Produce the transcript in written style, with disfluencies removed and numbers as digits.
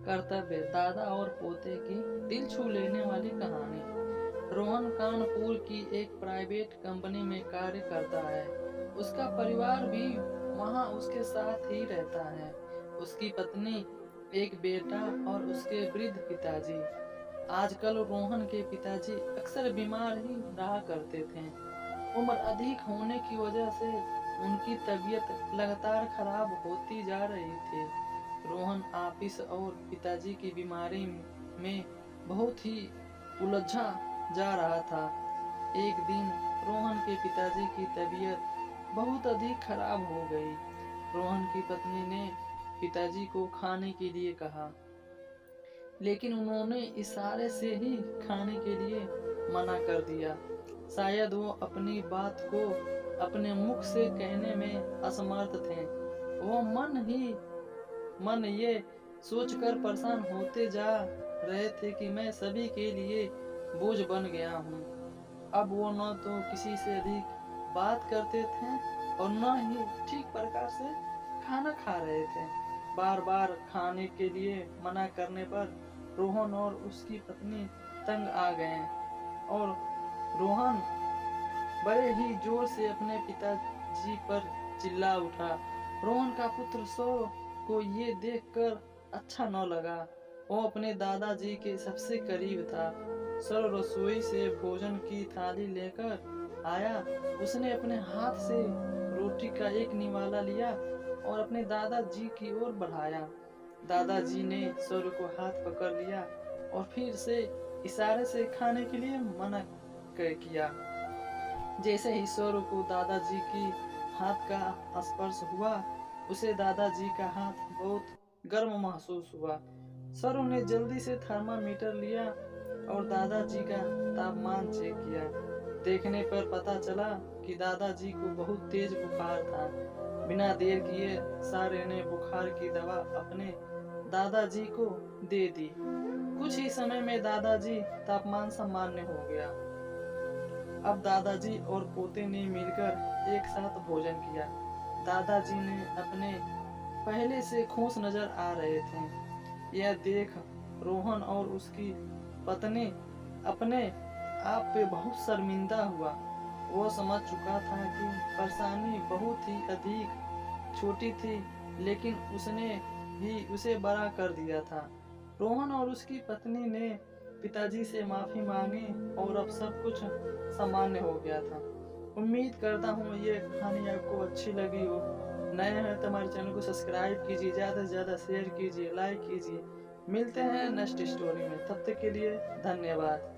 कर्तव्य, दादा और पोते की दिल छू लेने वाली कहानी। रोहन कानपुर की एक प्राइवेट कंपनी में कार्य करता है। उसका परिवार भी वहाँ उसके साथ ही रहता है। उसकी पत्नी, एक बेटा और उसके वृद्ध पिताजी। आजकल रोहन के पिताजी अक्सर बीमार ही रहा करते थे। उम्र अधिक होने की वजह से उनकी तबीयत लगातार खराब होती जा रही थी। रोहन ऑफिस और पिताजी की बीमारी में बहुत ही उलझा जा रहा था। एक दिन रोहन के पिताजी की तबीयत बहुत अधिक खराब हो गई। रोहन की पत्नी ने पिताजी को खाने के लिए कहा, लेकिन उन्होंने इशारे से ही खाने के लिए मना कर दिया। शायद वो अपनी बात को अपने मुख से कहने में असमर्थ थे। वो मन ये सोचकर परेशान होते जा रहे थे कि मैं सभी के लिए बोझ बन गया हूँ। अब वो न तो किसी से अधिक बात करते थे और न ही ठीक प्रकार से खाना खा रहे थे। बार बार खाने के लिए मना करने पर रोहन और उसकी पत्नी तंग आ गए और रोहन बड़े ही जोर से अपने पिताजी पर चिल्ला उठा। रोहन का पुत्र सौरव को ये देखकर अच्छा न लगा। वो अपने दादाजी के सबसे करीब था। सौरव रसोई से भोजन की थाली लेकर आया। उसने अपने हाथ से रोटी का एक निवाला लिया और अपने दादाजी की ओर बढ़ाया। दादाजी ने सौरव को हाथ पकड़ लिया और फिर से इशारे से खाने के लिए मना किया। जैसे ही सौरव को दादाजी की हाथ का स्पर्श हुआ, उसे दादाजी का हाथ बहुत गर्म महसूस हुआ। सौरव ने जल्दी से थर्मामीटर लिया और दादाजी का तापमान चेक किया। देखने पर पता चला कि दादाजी को बहुत तेज बुखार था। बिना देर किए सारे ने बुखार की दवा अपने दादाजी को दे दी। कुछ ही समय में दादाजी तापमान सामान्य हो गया। अब दादाजी और पोते ने मिलकर एक साथ भोजन किया। दादाजी ने अपने पहले से खुश नजर आ रहे थे। यह देख रोहन और उसकी पत्नी अपने आप पे बहुत शर्मिंदा हुआ। वो समझ चुका था कि परेशानी बहुत ही अधिक छोटी थी, लेकिन उसने ही उसे बड़ा कर दिया था। रोहन और उसकी पत्नी ने पिताजी से माफी मांगी और अब सब कुछ सामान्य हो गया था। उम्मीद करता हूँ ये कहानी आपको अच्छी लगी हो। नए हैं तो हमारे चैनल को सब्सक्राइब कीजिए, ज़्यादा से ज़्यादा शेयर कीजिए, लाइक कीजिए। मिलते हैं नेक्स्ट स्टोरी में, तब तक के लिए धन्यवाद।